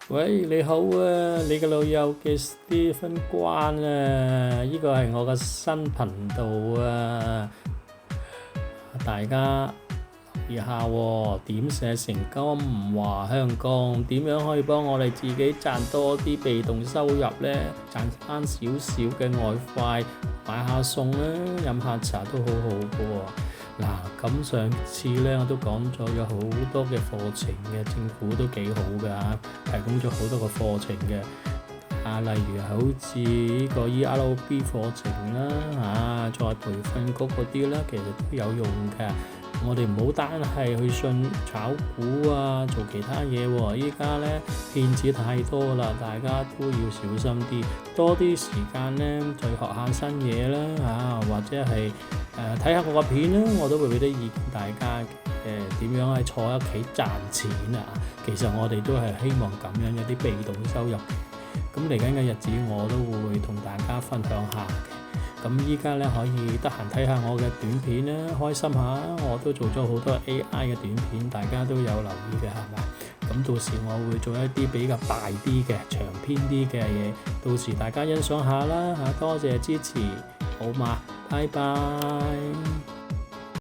喂，你好啊，你嘅老友嘅 Stephen 關啊，呢個係我嘅新頻道啊，大家留意下喎，點寫成金華香港，點樣可以幫我哋自己賺多啲被動收入呢？賺翻少少嘅外快，買下餸啦，飲下茶都好好嘅喎。嗱，咁上次咧我都講咗有好多嘅課程嘅，政府都幾好㗎嚇，提供咗好多個課程嘅。例如好似呢個 ERB 課程啦，再培訓局嗰啲啦，其實都有用嘅。我哋唔好單係去信炒股啊，做其他嘢喎。依家咧騙子太多啦，大家都要小心啲，多啲時間咧就學下新嘢啦，或者係睇下我個片啦，我都會俾啲意見大家點樣喺坐喺屋企賺錢啊。其實我哋都係希望咁樣有啲被動收入。咁嚟緊嘅日子我都會同大家分享下嘅。咁依家咧可以得閒睇下我嘅短片啦，開心下。我都做咗好多 AI 嘅短片，大家都有留意嘅係嘛？咁到時我會做一啲比較大啲嘅、長篇啲嘅嘢，到時大家欣賞下啦嚇。多謝支持，好嘛？拜拜。